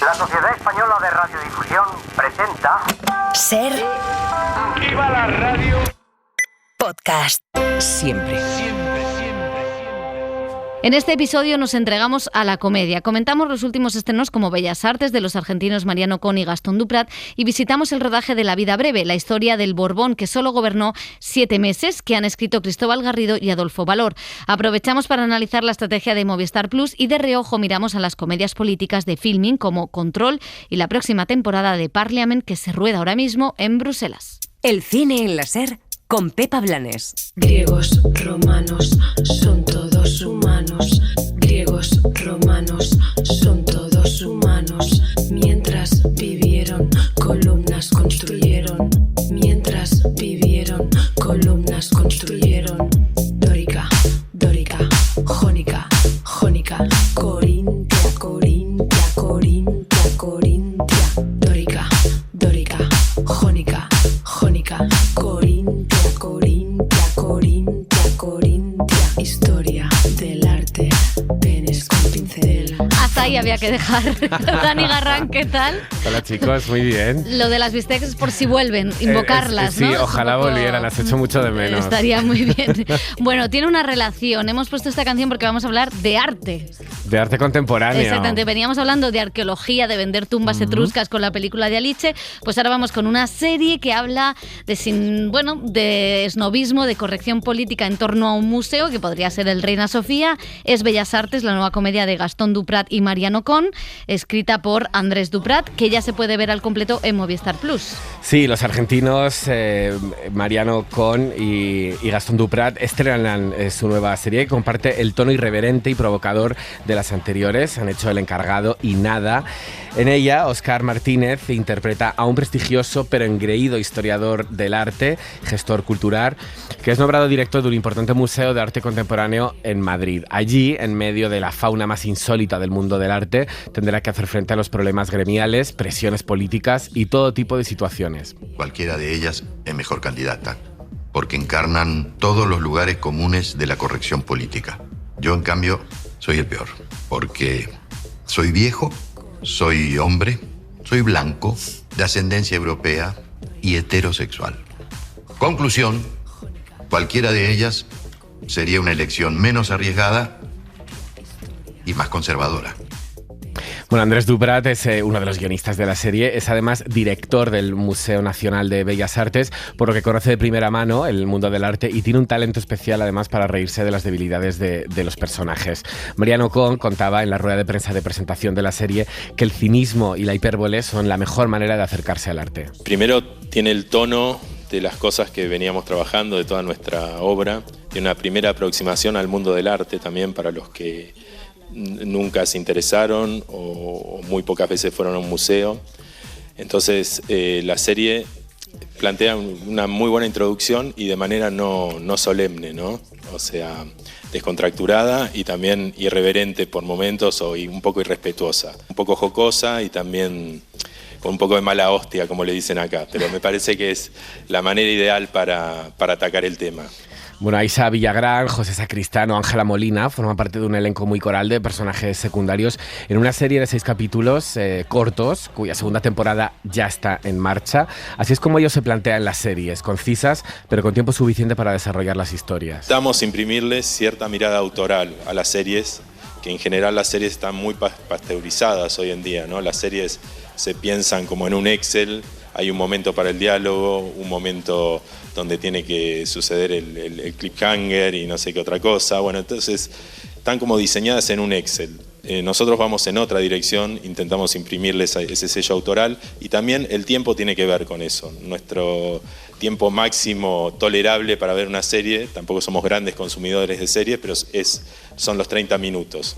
La Sociedad Española de Radiodifusión presenta... Ser. ¡Viva la radio! Podcast. Siempre. En este episodio nos entregamos a la comedia. Comentamos los últimos estrenos como Bellas Artes de los argentinos Mariano Cohn y Gastón Duprat y visitamos el rodaje de La vida breve, la historia del Borbón que solo gobernó 7 meses, que han escrito Cristóbal Garrido y Adolfo Valor. Aprovechamos para analizar la estrategia de Movistar Plus y de reojo miramos a las comedias políticas de Filmin como Control y la próxima temporada de Parliament que se rueda ahora mismo en Bruselas. El cine en la Ser con Pepa Blanes. Griegos, romanos, son todos humanos. Griegos, romanos, son todos humanos. Mientras vivieron, columnas construyeron. Mientras vivieron, columnas construyeron. Dórica, dórica, jónica, jónica. Corintia, corintia, corintia, corintia. Dórica, dórica, jónica, jónica. Corintia, corintia, corintia, corintia. Historia del arte, penes con pincel. Hasta ahí había que dejar. Dani Garrán, ¿qué tal? Hola chicos, muy bien. Lo de las bistecs por si vuelven, invocarlas, sí, ¿no? ojalá volvieran, las echo mucho de menos. Estaría muy bien. Bueno, tiene una relación. Hemos puesto esta canción porque vamos a hablar de arte. De arte contemporáneo. Exactamente, veníamos hablando de arqueología, de vender tumbas etruscas con la película de Alice, pues ahora vamos con una serie que habla de esnobismo, de corrección política en torno a un museo que podría ser el Reina Sofía. Es Bellas Artes, la nueva comedia de Gastón Duprat y Mariano Cohn, escrita por Andrés Duprat, que ya se puede ver al completo en Movistar Plus. Sí, los argentinos Mariano Cohn y Gastón Duprat estrenan su nueva serie que comparte el tono irreverente y provocador de las anteriores. Han hecho El encargado y Nada. En ella, Óscar Martínez interpreta a un prestigioso pero engreído historiador del arte, gestor cultural, que es nombrado director de un importante museo de arte contemporáneo en Madrid. Allí, en medio de la fauna más insólita del mundo del arte, tendrá que hacer frente a los problemas gremiales, presiones políticas y todo tipo de situaciones. Cualquiera de ellas es mejor candidata, porque encarnan todos los lugares comunes de la corrección política. Yo, en cambio, soy el peor, porque soy viejo, soy hombre, soy blanco, de ascendencia europea y heterosexual. Conclusión, cualquiera de ellas sería una elección menos arriesgada y más conservadora. Bueno, Andrés Duprat es uno de los guionistas de la serie, es además director del Museo Nacional de Bellas Artes, por lo que conoce de primera mano el mundo del arte y tiene un talento especial además para reírse de las debilidades de los personajes. Mariano Cohn contaba en la rueda de prensa de presentación de la serie que el cinismo y la hipérbole son la mejor manera de acercarse al arte. Primero tiene el tono de las cosas que veníamos trabajando, de toda nuestra obra, tiene una primera aproximación al mundo del arte también para los que nunca se interesaron o muy pocas veces fueron a un museo. Entonces la serie plantea una muy buena introducción y de manera no solemne, ¿no? O sea, descontracturada y también irreverente por momentos y un poco irrespetuosa, un poco jocosa y también con un poco de mala hostia, como le dicen acá, pero me parece que es la manera ideal para atacar el tema. Bueno, Aisha Villagrán, José Sacristán, Ángela Molina forman parte de un elenco muy coral de personajes secundarios en una serie de 6 capítulos cortos, cuya segunda temporada ya está en marcha. Así es como ellos se plantean las series, concisas, pero con tiempo suficiente para desarrollar las historias. Damos a imprimirles cierta mirada autoral a las series, que en general las series están muy pasteurizadas hoy en día, ¿no? Las series se piensan como en un Excel. Hay un momento para el diálogo, un momento donde tiene que suceder el cliffhanger y no sé qué otra cosa. Bueno, entonces están como diseñadas en un Excel. Nosotros vamos en otra dirección, intentamos imprimirles ese sello autoral y también el tiempo tiene que ver con eso. Nuestro tiempo máximo tolerable para ver una serie, tampoco somos grandes consumidores de series, pero son los 30 minutos.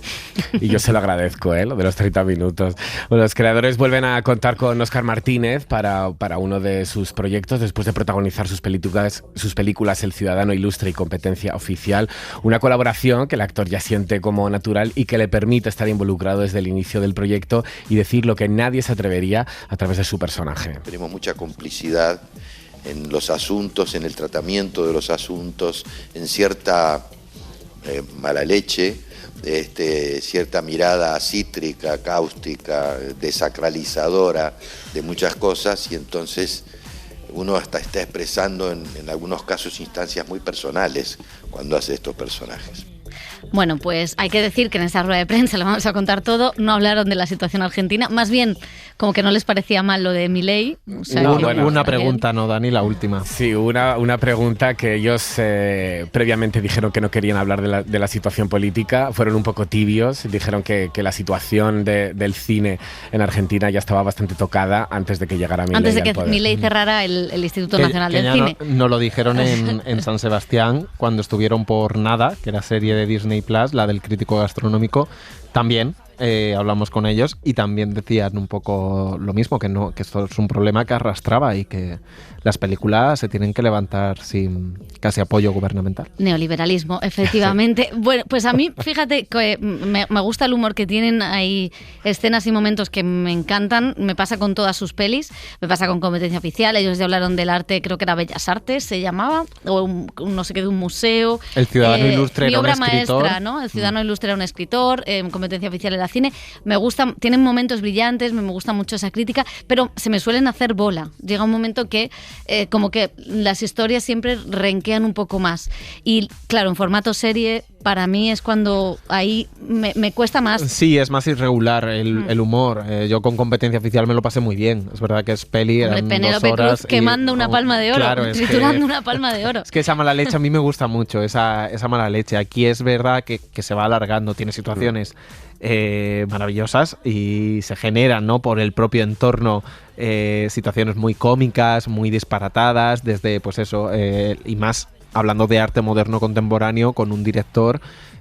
Y yo se lo agradezco, lo de los 30 minutos. Bueno, los creadores vuelven a contar con Óscar Martínez para uno de sus proyectos, después de protagonizar sus películas El Ciudadano Ilustre y Competencia Oficial, una colaboración que el actor ya siente como natural y que le permite estar involucrado desde el inicio del proyecto y decir lo que nadie se atrevería a través de su personaje. Tenemos mucha complicidad en los asuntos, en el tratamiento de los asuntos, en cierta mala leche, cierta mirada cítrica, cáustica, desacralizadora de muchas cosas, y entonces uno hasta está expresando en algunos casos instancias muy personales cuando hace estos personajes. Bueno, pues hay que decir que en esa rueda de prensa lo vamos a contar todo. No hablaron de la situación argentina, más bien como que no les parecía mal lo de Milei. O sea, una pregunta, ¿no, Dani? La última. Sí, una pregunta que ellos previamente dijeron que no querían hablar de la situación política. Fueron un poco tibios, dijeron que la situación del cine en Argentina ya estaba bastante tocada antes de que llegara Milei. Antes de que Milei cerrara el Instituto Nacional del Cine. No lo dijeron en San Sebastián cuando estuvieron por Nada, que era serie de Disney Plus, la del crítico gastronómico. También hablamos con ellos y también decían un poco lo mismo, que esto es un problema que arrastraba y que las películas se tienen que levantar sin casi apoyo gubernamental. Neoliberalismo, efectivamente. Sí. Bueno, pues a mí, fíjate, que me gusta el humor que tienen. Hay escenas y momentos que me encantan. Me pasa con todas sus pelis, me pasa con Competencia Oficial. Ellos ya hablaron del arte, creo que era Bellas Artes, se llamaba, o no sé qué, de un museo. El Ciudadano Ilustre era un escritor. Mi obra maestra, ¿no? El Ciudadano Ilustre era un escritor, Competencia Oficial era cine. Me gusta, tienen momentos brillantes, me gusta mucho esa crítica, pero se me suelen hacer bola. Llega un momento que como que las historias siempre renquean un poco más. Y claro, en formato serie, para mí es cuando ahí me cuesta más. Sí, es más irregular el humor. Yo con Competencia Oficial me lo pasé muy bien. Es verdad que es peli, eran Penélope 2 horas. Cruz quemando una palma de oro, claro, triturando una palma de oro. Es que esa mala leche a mí me gusta mucho, esa mala leche. Aquí es verdad que se va alargando, tiene situaciones maravillosas y se generan, ¿no?, por el propio entorno, situaciones muy cómicas, muy disparatadas, desde pues eso, y más hablando de arte moderno contemporáneo con un director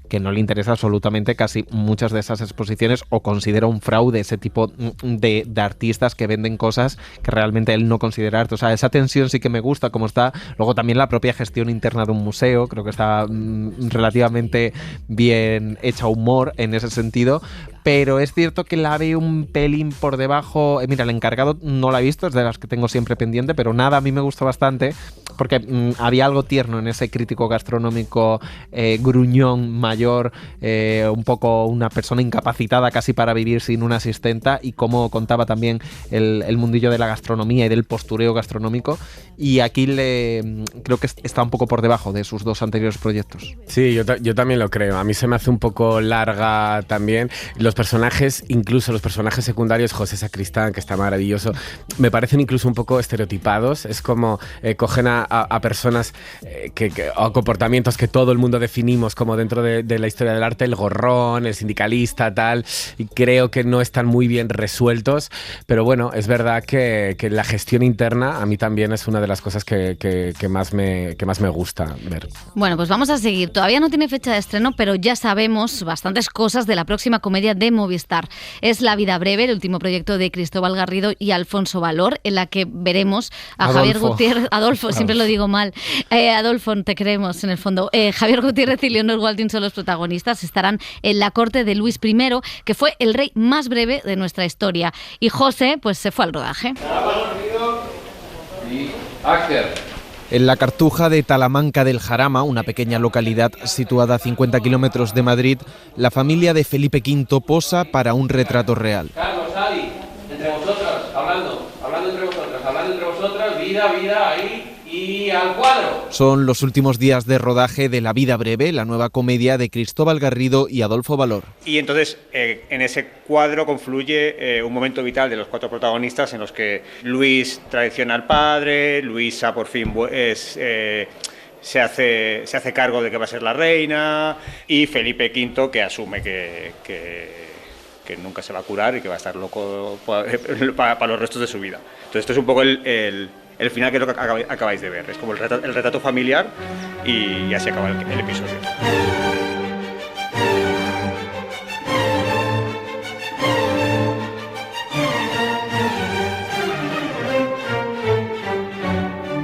que no le interesa absolutamente casi muchas de esas exposiciones, o considera un fraude ese tipo de artistas que venden cosas que realmente él no considera arte. O sea, esa tensión sí que me gusta como está. Luego también la propia gestión interna de un museo, creo que está relativamente bien hecha humor en ese sentido, pero es cierto que la veo un pelín por debajo. Mira, El Encargado no la he visto, es de las que tengo siempre pendiente, pero Nada a mí me gusta bastante porque había algo tierno en ese crítico gastronómico gruñón mayor, un poco una persona incapacitada casi para vivir sin una asistenta, y cómo contaba también el mundillo de la gastronomía y del postureo gastronómico, y aquí creo que está un poco por debajo de sus 2 anteriores proyectos. Sí, yo también lo creo. A mí se me hace un poco larga también. Los personajes, incluso los personajes secundarios, José Sacristán, que está maravilloso, me parecen incluso un poco estereotipados. Es como cogen a personas o comportamientos que todo el mundo definimos como dentro de la historia del arte, el gorrón, el sindicalista, tal, y creo que no están muy bien resueltos, pero bueno, es verdad que la gestión interna a mí también es una de las cosas que más me gusta ver. Bueno, pues vamos a seguir. Todavía no tiene fecha de estreno, pero ya sabemos bastantes cosas de la próxima comedia de Movistar. Es La vida breve, el último proyecto de Cristóbal Garrido y Alfonso Valor, en la que veremos a Javier Gutiérrez, Adolfo, siempre lo digo mal, Adolfo, te queremos en el fondo. Javier Gutiérrez y Leonor Waltin son los protagonistas. Estarán en la corte de Luis I, que fue el rey más breve de nuestra historia. Y José, pues se fue al rodaje. En la Cartuja de Talamanca del Jarama, una pequeña localidad situada a 50 kilómetros de Madrid, la familia de Felipe V posa para un retrato real. Carlos, Ali, entre vosotros, hablando entre vosotros, vida, ahí. Y al cuadro. Son los últimos días de rodaje de La vida breve, la nueva comedia de Cristóbal Garrido y Adolfo Valor. Y entonces en ese cuadro confluye un momento vital de los 4 protagonistas, en los que Luis traiciona al padre, Luisa por fin se hace cargo de que va a ser la reina, y Felipe V, que asume que nunca se va a curar y que va a estar loco para los restos de su vida. Entonces esto es un poco el final, que es lo que acabáis de ver. Es como el retrato familiar, y así acaba el episodio.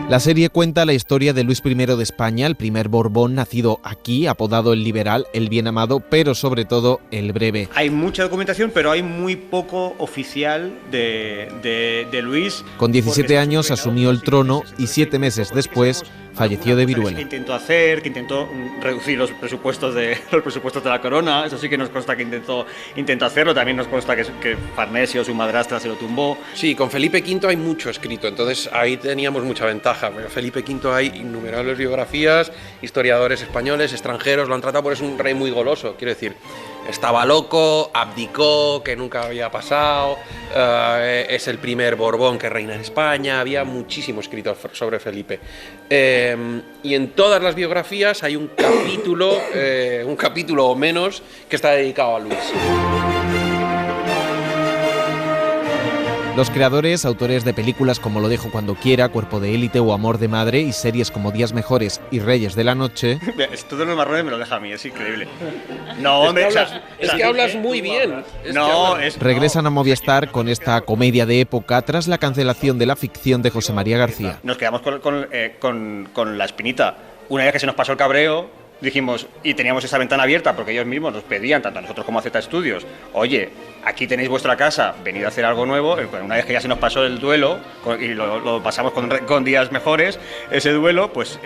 La serie cuenta la historia de Luis I de España, el primer Borbón nacido aquí, apodado el liberal, el bien amado, pero sobre todo el breve. Hay mucha documentación, pero hay muy poco oficial de Luis. Con 17 años asumió el trono y 7 meses después falleció de viruela. Que intentó hacer, que intentó reducir los presupuestos de la corona, eso sí que nos consta que intentó hacerlo, también nos consta que Farnesio, su madrastra, se lo tumbó. Sí, con Felipe V hay mucho escrito, entonces ahí teníamos mucha ventaja. Felipe V hay innumerables biografías, historiadores españoles, extranjeros, lo han tratado porque es un rey muy goloso, quiero decir, estaba loco, abdicó, que nunca había pasado, es el primer Borbón que reina en España, había muchísimo escrito sobre Felipe. Y en todas las biografías hay un capítulo o menos que está dedicado a Luis. Los creadores, autores de películas como Lo dejo cuando quiera, Cuerpo de élite o Amor de madre, y series como Días mejores y Reyes de la noche... Esto de los marrones me lo deja a mí, es increíble. No, hombre, es que hablas muy bien. Regresan a Movistar con esta comedia de época tras la cancelación de la ficción de José María García. Nos quedamos con la espinita. Una vez que se nos pasó el cabreo, dijimos, y teníamos esa ventana abierta porque ellos mismos nos pedían, tanto a nosotros como a Z Studios, oye, aquí tenéis vuestra casa, venid a hacer algo nuevo. Una vez que ya se nos pasó el duelo y lo pasamos con Días mejores, ese duelo, pues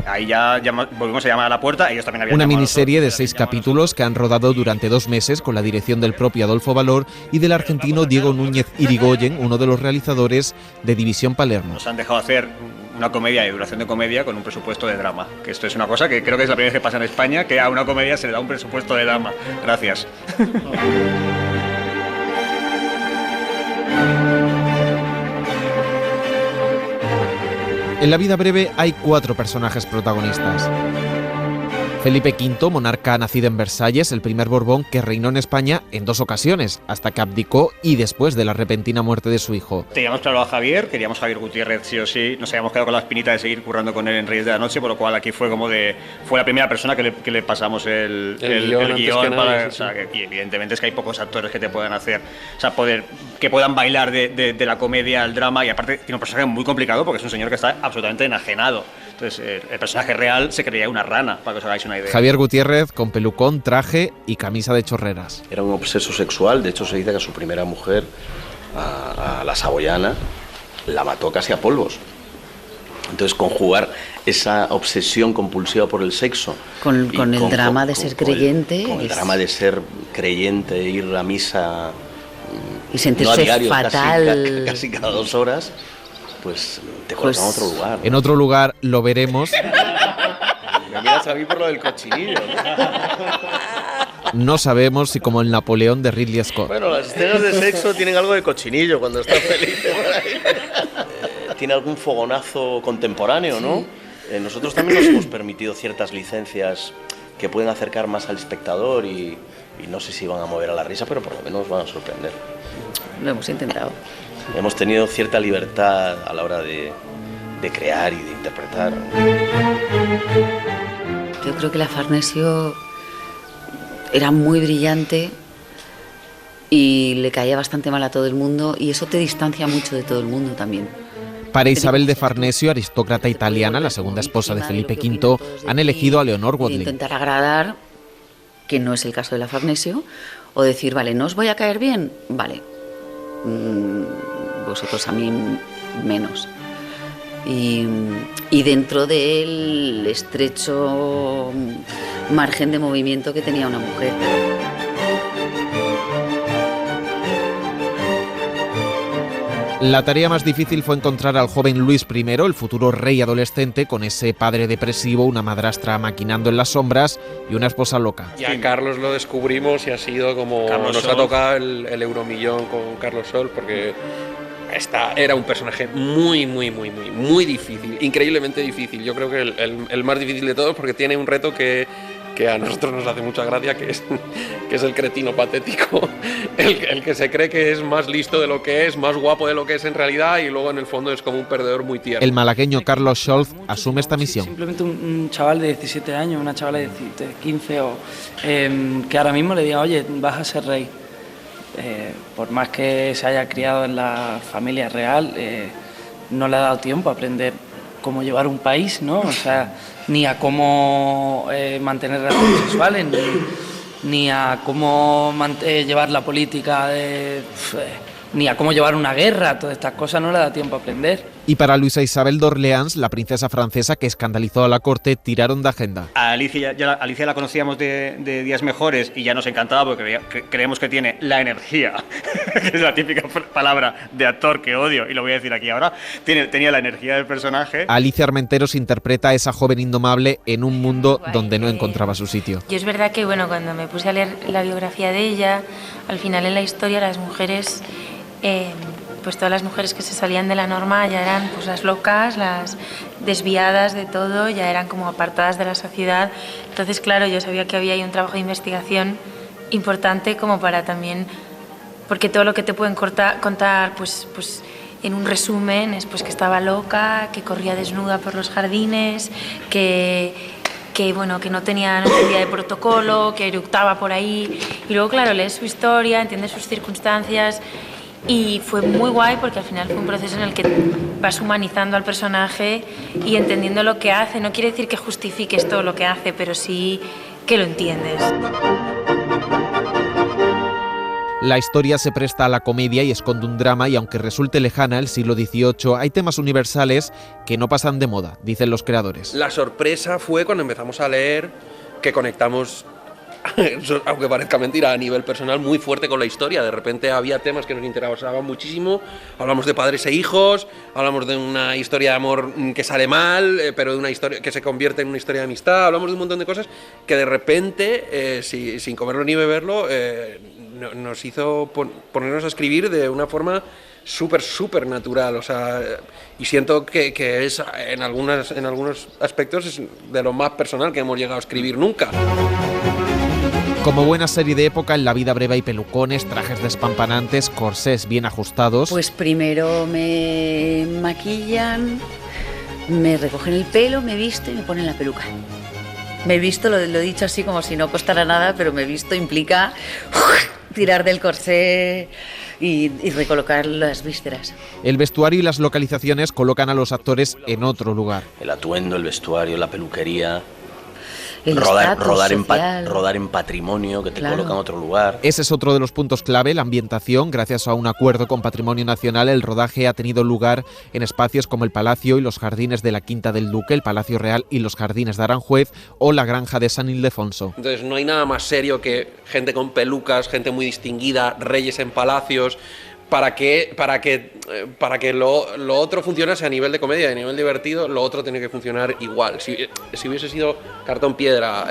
ahí ya volvimos a llamar a la puerta. Ellos también habían una llamado miniserie de 6 capítulos que han rodado durante 2 meses con la dirección del propio Adolfo Valor y del argentino Diego Núñez Irigoyen, uno de los realizadores de División Palermo. Nos han dejado hacer una comedia de duración de comedia con un presupuesto de drama, que esto es una cosa que creo que es la primera vez que pasa en España, que a una comedia se le da un presupuesto de drama. Gracias. En La vida breve hay 4 personajes protagonistas. Felipe V, monarca nacido en Versalles, el primer Borbón que reinó en España en 2 ocasiones, hasta que abdicó y después de la repentina muerte de su hijo. Teníamos claro a Javier, queríamos a Javier Gutiérrez sí o sí, nos habíamos quedado con la espinita de seguir currando con él en Reyes de la Noche, por lo cual aquí fue la primera persona que le pasamos el guión para, o sea, y evidentemente es que hay pocos actores que te puedan hacer, o sea, que puedan bailar de la comedia al drama, y aparte tiene un personaje muy complicado porque es un señor que está absolutamente enajenado. Entonces, el personaje real se creía una rana, para que os hagáis una idea. Javier Gutiérrez con pelucón, traje y camisa de chorreras. Era un obseso sexual, de hecho se dice que a su primera mujer, a la saboyana, la mató casi a polvos. Entonces, conjugar esa obsesión compulsiva por el sexo... Con el drama de ser creyente... Con el drama de ser creyente, ir a misa... Y sentirse no a diario, fatal... Casi cada 2 horas... Pues te colocan en otro lugar, ¿no? En otro lugar lo veremos. Me miras a mí por lo del cochinillo, ¿no? No sabemos si como el Napoleón de Ridley Scott. Bueno, las escenas de sexo tienen algo de cochinillo cuando está Felipe por ahí. Tiene algún fogonazo contemporáneo, ¿no? Nosotros también nos hemos permitido ciertas licencias que pueden acercar más al espectador y no sé si van a mover a la risa, pero por lo menos van a sorprender. Lo hemos intentado. Hemos tenido cierta libertad a la hora de crear y de interpretar. Yo creo que la Farnesio era muy brillante y le caía bastante mal a todo el mundo, y eso te distancia mucho de todo el mundo también. Para Isabel de Farnesio, aristócrata italiana, la segunda esposa de Felipe V, han elegido a Leonor Watling. Intentar agradar, que no es el caso de la Farnesio, o decir, vale, ¿no os voy a caer bien? Vale. Vosotros a mí menos. Y dentro del estrecho margen de movimiento que tenía una mujer. La tarea más difícil fue encontrar al joven Luis I, el futuro rey adolescente, con ese padre depresivo, una madrastra maquinando en las sombras y una esposa loca. Y a Carlos lo descubrimos y ha sido como Carlos nos Sol. ha tocado el euromillón con Carlos Sol, porque era un personaje muy difícil, increíblemente difícil. Yo creo que el más difícil de todos, porque tiene un reto que a nosotros nos hace mucha gracia, que es el cretino patético, el que se cree que es más listo de lo que es, más guapo de lo que es en realidad, y luego en el fondo es como un perdedor muy tierno. El malagueño Carlos Scholz asume esta misión. Simplemente un chaval de 17 años, una chavala de 15, que ahora mismo le diga, oye, vas a ser rey. Por más que se haya criado en la familia real, no le ha dado tiempo a aprender cómo llevar un país, ¿no? O sea, ni a cómo mantener relaciones sexuales, ni a cómo llevar la política, ni a cómo llevar una guerra. Todas estas cosas no le da tiempo a aprender. Y para Luisa Isabel d'Orleans, la princesa francesa que escandalizó a la corte, tiraron de agenda. A Alicia la conocíamos de Días Mejores y ya nos encantaba porque creemos que tiene la energía, que es la típica palabra de actor que odio y lo voy a decir aquí ahora, tenía la energía del personaje. Alicia Armenteros interpreta a esa joven indomable en un mundo donde no encontraba su sitio. Yo es verdad que cuando me puse a leer la biografía de ella, al final en la historia las mujeres... pues todas las mujeres que se salían de la norma ya eran pues las locas, las desviadas de todo, ya eran como apartadas de la sociedad. Entonces, claro, yo sabía que había ahí un trabajo de investigación importante como para también, porque todo lo que te pueden contar pues en un resumen es pues que estaba loca, que corría desnuda por los jardines, que no tenía idea de protocolo, que eructaba por ahí. Y luego, claro, lees su historia, entiendes sus circunstancias. Y fue muy guay porque al final fue un proceso en el que vas humanizando al personaje y entendiendo lo que hace. No quiere decir que justifiques todo lo que hace, pero sí que lo entiendes. La historia se presta a la comedia y esconde un drama, y aunque resulte lejana al siglo XVIII, hay temas universales que no pasan de moda, dicen los creadores. La sorpresa fue cuando empezamos a leer que conectamos, aunque parezca mentira, a nivel personal muy fuerte con la historia. De repente había temas que nos interesaban muchísimo. Hablamos de padres e hijos, hablamos de una historia de amor que sale mal, pero de una historia que se convierte en una historia de amistad. Hablamos de un montón de cosas que de repente, sin comerlo ni beberlo, nos hizo ponernos a escribir de una forma súper natural, o sea, y siento que es en algunos aspectos es de lo más personal que hemos llegado a escribir nunca. Como buena serie de época, en la vida breve hay pelucones, trajes despampanantes, corsés bien ajustados. Pues primero me maquillan, me recogen el pelo, me visto y me ponen la peluca. Me he visto, lo he dicho así como si no costara nada, pero me he visto implica tirar del corsé y recolocar las vísceras. El vestuario y las localizaciones colocan a los actores en otro lugar. El atuendo, el vestuario, la peluquería... El rodar en patrimonio, que te coloca en otro lugar. Ese es otro de los puntos clave, la ambientación. Gracias a un acuerdo con Patrimonio Nacional, el rodaje ha tenido lugar en espacios como el Palacio y los Jardines de la Quinta del Duque, el Palacio Real y los Jardines de Aranjuez o la Granja de San Ildefonso. Entonces no hay nada más serio que gente con pelucas, gente muy distinguida, reyes en palacios, para que lo otro funcionase a nivel de comedia y a nivel divertido, lo otro tiene que funcionar igual. Si hubiese sido cartón piedra,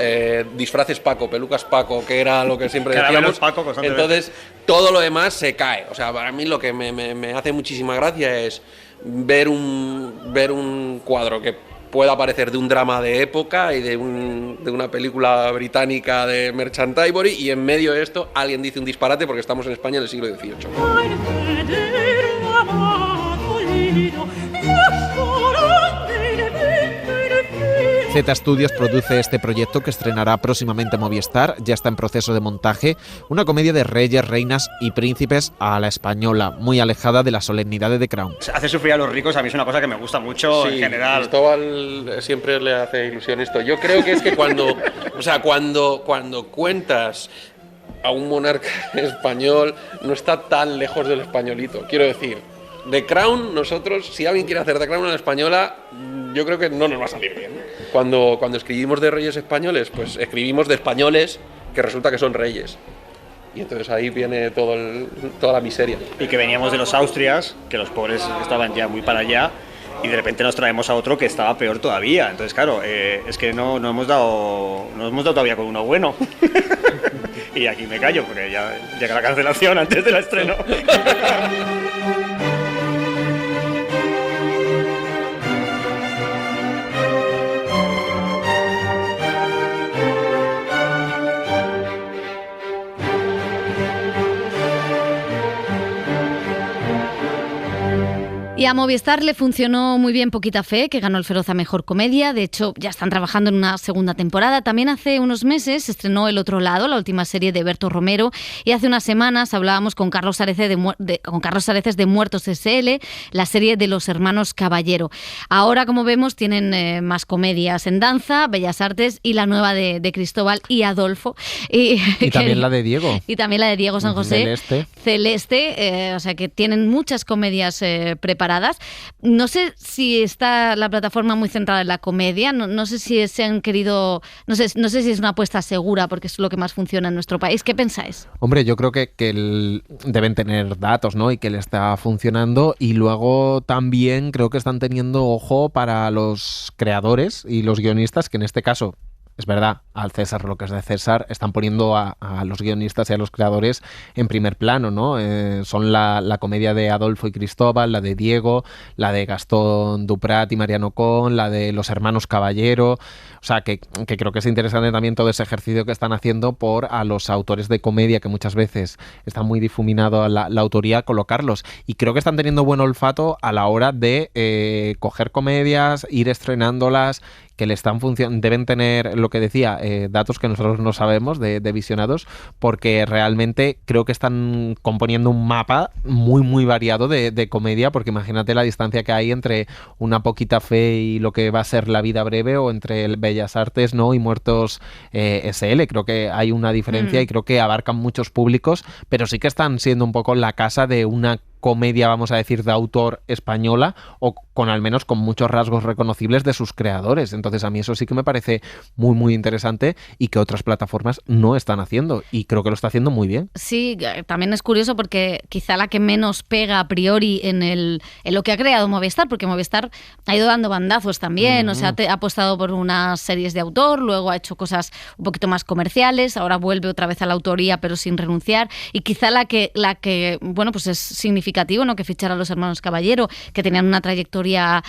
disfraces Paco, pelucas Paco, que era lo que siempre decíamos, entonces todo lo demás se cae. O sea, para mí lo que me hace muchísima gracia es ver un cuadro que pueda parecer de un drama de época y de una película británica de Merchant Ivory, y en medio de esto alguien dice un disparate porque estamos en España en el siglo XVIII. Z Studios produce este proyecto que estrenará próximamente Movistar, ya está en proceso de montaje, una comedia de reyes, reinas y príncipes a la española, muy alejada de la solemnidad de The Crown. Hacer sufrir a los ricos a mí es una cosa que me gusta mucho, sí, en general. Cristóbal siempre le hace ilusión esto. Yo creo que es que cuando cuentas a un monarca español no está tan lejos del españolito, quiero decir. The Crown, nosotros, si alguien quiere hacer The Crown en la española, yo creo que no nos va a salir bien. Cuando escribimos de reyes españoles, pues escribimos de españoles que resulta que son reyes. Y entonces ahí viene toda la miseria. Y que veníamos de los Austrias, que los pobres estaban ya muy para allá, y de repente nos traemos a otro que estaba peor todavía. Entonces, claro, es que no hemos dado todavía con uno bueno. Y aquí me callo, porque ya llega la cancelación antes del estreno. Y a Movistar le funcionó muy bien Poquita Fe, que ganó el Feroz a Mejor Comedia. De hecho, ya están trabajando en una segunda temporada. También hace unos meses se estrenó El Otro Lado, la última serie de Berto Romero. Y hace unas semanas hablábamos con Carlos Areces de Muertos S.L., la serie de los hermanos Caballero. Ahora, como vemos, tienen más comedias en danza, Bellas Artes y la nueva de Cristóbal y Adolfo. Y también la de Diego. Y también la de Diego San José. Celeste. O sea que tienen muchas comedias preparadas. separadas. No sé si está la plataforma muy centrada en la comedia, no sé si se han querido, no sé si es una apuesta segura porque es lo que más funciona en nuestro país. ¿Qué pensáis? Hombre, yo creo que deben tener datos, ¿no? Y que le está funcionando, y luego también creo que están teniendo ojo para los creadores y los guionistas, que en este caso, es verdad, al César lo que es de César, están poniendo a los guionistas y a los creadores en primer plano, ¿no? Son la comedia de Adolfo y Cristóbal, la de Diego, la de Gastón Duprat y Mariano Con, la de los hermanos Caballero. O sea, que creo que es interesante también todo ese ejercicio que están haciendo por a los autores de comedia, que muchas veces está muy difuminado a la autoría, colocarlos. Y creo que están teniendo buen olfato a la hora de coger comedias, ir estrenándolas, que le están deben tener, lo que decía, datos que nosotros no sabemos de visionados, porque realmente creo que están componiendo un mapa muy, muy variado de comedia, porque imagínate la distancia que hay entre Una poquita fe y lo que va a ser La vida breve, o entre el Bellas Artes, ¿no? y Muertos SL. Creo que hay una diferencia y creo que abarcan muchos públicos, pero sí que están siendo un poco la casa de una comedia, vamos a decir, de autor española, o con al menos con muchos rasgos reconocibles de sus creadores. Entonces a mí eso sí que me parece muy, muy interesante, y que otras plataformas no están haciendo, y creo que lo está haciendo muy bien. Sí, también es curioso porque quizá la que menos pega a priori en lo que ha creado Movistar, porque Movistar ha ido dando bandazos también, o sea, ha apostado por unas series de autor, luego ha hecho cosas un poquito más comerciales, ahora vuelve otra vez a la autoría pero sin renunciar, y quizá la que bueno, pues es significativo, ¿no? Que fichara a los hermanos Caballero, que tenían una trayectoria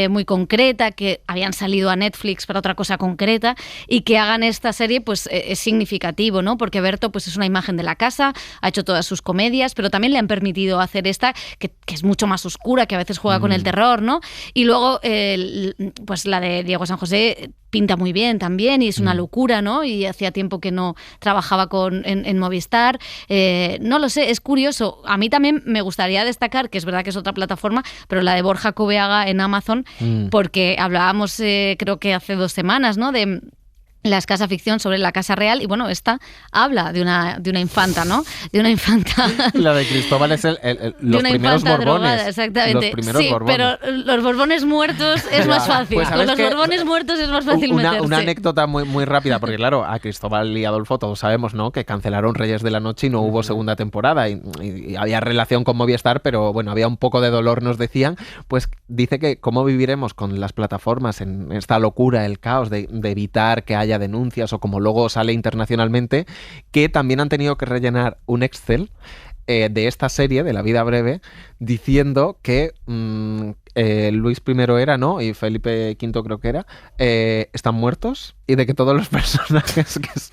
muy concreta, que habían salido a Netflix para otra cosa concreta, y que hagan esta serie, pues es significativo, ¿no? Porque Berto pues es una imagen de la casa, ha hecho todas sus comedias, pero también le han permitido hacer esta, que es mucho más oscura, que a veces juega con el terror, ¿no? Y luego pues la de Diego San José pinta muy bien también, y es una locura, ¿no? Y hacía tiempo que no trabajaba en Movistar. No lo sé, es curioso. A mí también me gustaría destacar, que es verdad que es otra plataforma, pero la de Borja Coveaga en Amazon, porque hablábamos, creo que hace 2 semanas, ¿no? De la escasa ficción sobre la Casa Real, y bueno, esta habla de una infanta, ¿no? De una infanta. La de Cristóbal es los primeros Borbones. Drogada, exactamente. Los primeros sí, Borbones. Pero los Borbones muertos es más fácil. Pues, con los Borbones muertos es más fácil meterse. Una anécdota muy, muy rápida, porque claro, a Cristóbal y Adolfo todos sabemos, ¿no? Que cancelaron Reyes de la Noche y no hubo segunda temporada, y había relación con Movistar, pero bueno, había un poco de dolor, nos decían. Pues dice que cómo viviremos con las plataformas en esta locura, el caos de evitar que haya denuncias, o como luego sale internacionalmente, que también han tenido que rellenar un Excel de esta serie, de La vida breve, diciendo que Luis I era, ¿no? Y Felipe V creo que era, están muertos, y de que todos los personajes, que es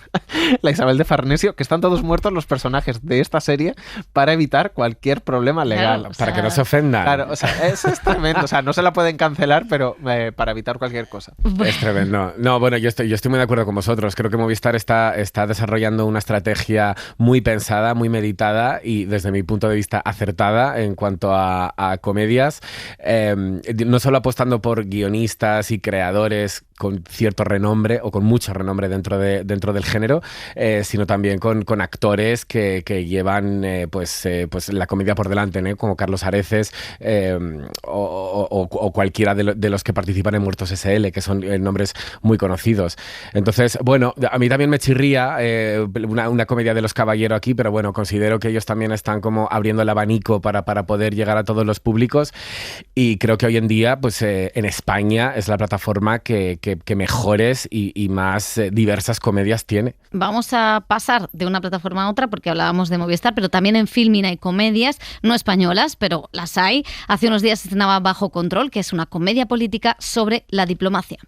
la Isabel de Farnesio, que están todos muertos los personajes de esta serie, para evitar cualquier problema legal. Claro, para que no se ofendan. Claro, o sea, eso es tremendo. O sea, no se la pueden cancelar, pero para evitar cualquier cosa. Es tremendo. No, bueno, yo estoy muy de acuerdo con vosotros. Creo que Movistar está desarrollando una estrategia muy pensada, muy meditada, y desde mi punto de vista acertada en cuanto a comedias. No solo apostando por guionistas y creadores con cierto renombre, o con mucho renombre dentro del género, sino también con actores que llevan pues la comedia por delante, ¿no? Como Carlos Areces, o cualquiera de los que participan en Muertos SL, que son nombres muy conocidos. Entonces, bueno, a mí también me chirría una comedia de los Caballero aquí, pero bueno, considero que ellos también están como abriendo el abanico para poder llegar a todos los públicos, y creo que hoy en día pues en España es la plataforma que mejores y más diversas comedias tiene. Vamos a pasar de una plataforma a otra, porque hablábamos de Movistar, pero también en Filmin hay comedias, no españolas, pero las hay. Hace unos días se estrenaba Bajo Control, que es una comedia política sobre la diplomacia.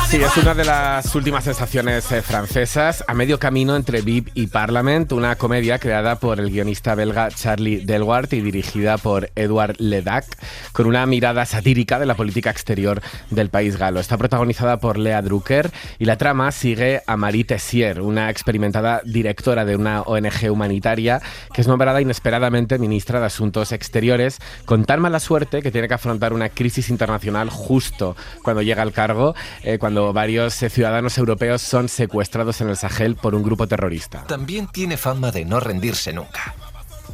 Sí, es una de las últimas sensaciones francesas, a medio camino entre VIP y Parlement, una comedia creada por el guionista belga Charlie Delwart y dirigida por Edouard Ledac, con una mirada satírica de la política exterior del país galo. Está protagonizada por Lea Drucker, y la trama sigue a Marie Tessier, una experimentada directora de una ONG humanitaria que es nombrada inesperadamente ministra de Asuntos Exteriores, con tan mala suerte que tiene que afrontar una crisis internacional justo cuando llega al cargo, cuando cuando varios ciudadanos europeos son secuestrados en el Sahel por un grupo terrorista. También tiene fama de no rendirse nunca.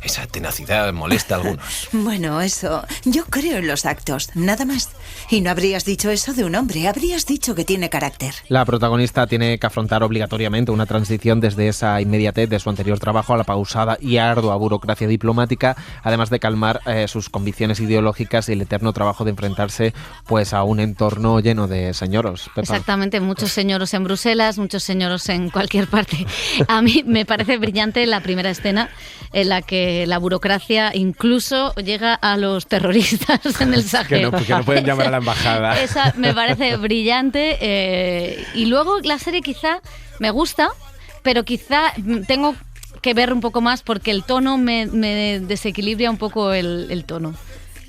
Esa tenacidad molesta a algunos. Bueno, eso... Yo creo en los actos, nada más. Y no habrías dicho eso de un hombre, habrías dicho que tiene carácter. La protagonista tiene que afrontar obligatoriamente una transición desde esa inmediatez de su anterior trabajo a la pausada y ardua burocracia diplomática, además de calmar sus convicciones ideológicas y el eterno trabajo de enfrentarse pues a un entorno lleno de señoros. Pepa. Exactamente, muchos señoros en Bruselas, muchos señoros en cualquier parte. A mí me parece brillante la primera escena en la que la burocracia incluso llega a los terroristas en el Sahel. Que no pueden llamar a la embajada. Esa me parece brillante. Y luego la serie quizá me gusta, pero quizá tengo que ver un poco más porque el tono me desequilibra un poco el tono.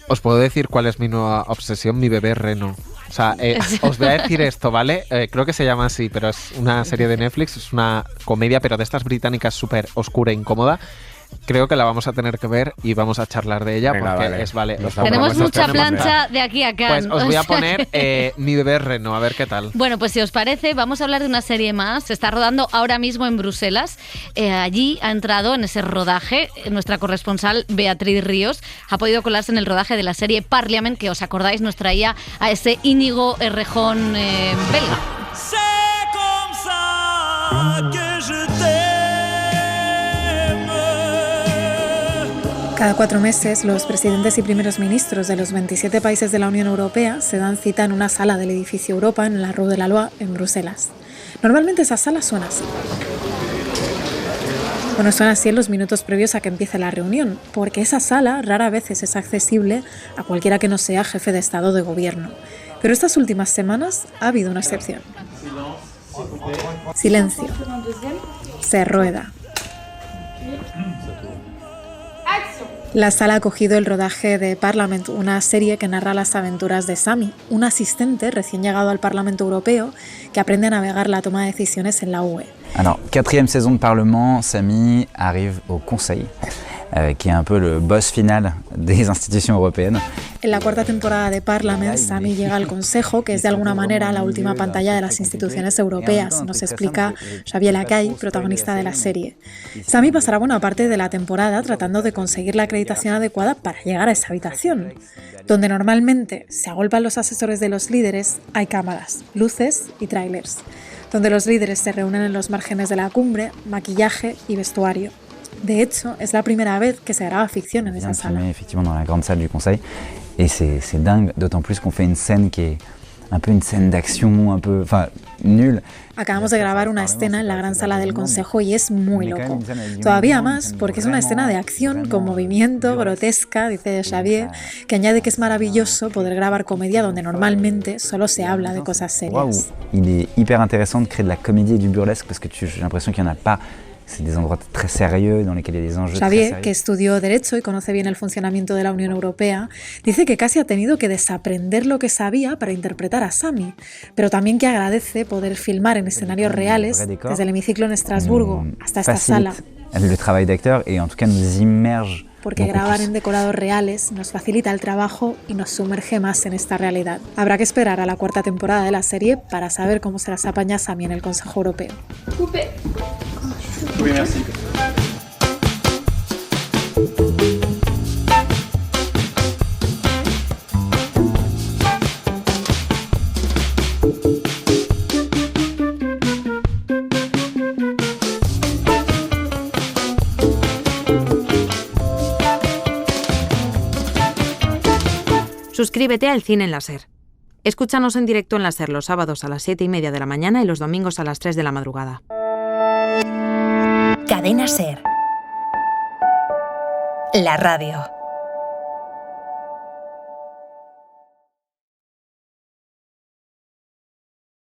Os puedo decir cuál es mi nueva obsesión, mi bebé reno. O sea, os voy a decir esto, ¿vale? Creo que se llama así, pero es una serie de Netflix, es una comedia, pero de estas británicas súper oscura e incómoda. Creo que la vamos a tener que ver y vamos a charlar de ella. Venga, porque Tenemos mucha plancha de aquí a acá. Pues os voy a poner mi bebé reno, a ver qué tal. Bueno, pues si os parece, vamos a hablar de una serie más. Se está rodando ahora mismo en Bruselas. Allí ha entrado en ese rodaje nuestra corresponsal Beatriz Ríos. Ha podido colarse en el rodaje de la serie Parliament, que os acordáis nos traía a ese Íñigo Errejón belga. Cada 4 meses, los presidentes y primeros ministros de los 27 países de la Unión Europea se dan cita en una sala del edificio Europa en la Rue de la Loi, en Bruselas. Normalmente esa sala suena así. Bueno, suena así en los minutos previos a que empiece la reunión, porque esa sala rara vez es accesible a cualquiera que no sea jefe de Estado o de Gobierno. Pero estas últimas semanas ha habido una excepción. Silencio. Se rueda. La sala ha acogido el rodaje de Parliament, una serie que narra las aventuras de Sami, un asistente recién llegado al Parlamento Europeo que aprende a navegar la toma de decisiones en la UE. Alors, 4e saison de Parlement, Sami arrive au Conseil, qui est un peu le boss final des institutions européennes. En la 4ª temporada de Parliament, Sami llega al Consejo, que es de alguna manera la última pantalla de las instituciones europeas, nos explica Xavier Lacaille, protagonista de la serie. Sami pasará buena parte de la temporada tratando de conseguir la acreditación adecuada para llegar a esa habitación. Donde normalmente se agolpan los asesores de los líderes, hay cámaras, luces y trailers. Donde los líderes se reúnen en los márgenes de la cumbre, maquillaje y vestuario. De hecho, es la primera vez que se graba ficción en esa sala. Effectivement, dans la grande salle du Conseil. Et c'est dingue, d'autant plus qu'on fait une scène qui est un peu une scène d'action, un peu, enfin, nulle. Acabamos de grabar una escena en la gran sala del Consejo y es muy loco. Todavía más porque es una escena de acción con movimiento, grotesca, dice Xavier, que añade que es maravilloso poder grabar comedia donde normalmente solo se habla de cosas serias. Il est hyper intéressant de créer de la comédie et du burlesque parce que j'ai l'impression qu'il n'y en a pas. C'est des endroits très sérieux dans lesquels il y a des enjeux très Xavier, sérieux. que estudió Derecho y conoce bien el funcionamiento de la Unión Europea, dice que casi ha tenido que desaprender lo que sabía para interpretar a Sami, pero también que agradece poder filmar en escenarios reales, desde el hemiciclo en Estrasburgo hasta esta sala, Le travail d'acteur et en tout cas nous immerge. porque grabar en decorados reales nos facilita el trabajo y nos sumerge más en esta realidad. Habrá que esperar a la 4ª temporada de la serie para saber cómo se las apaña Sami en el Consejo Europeo. Oui, merci. Suscríbete al Cine en la SER. Escúchanos en directo en la SER los sábados a las 7:30 de la mañana y los domingos a las 3 de la madrugada. Cadena SER. La radio.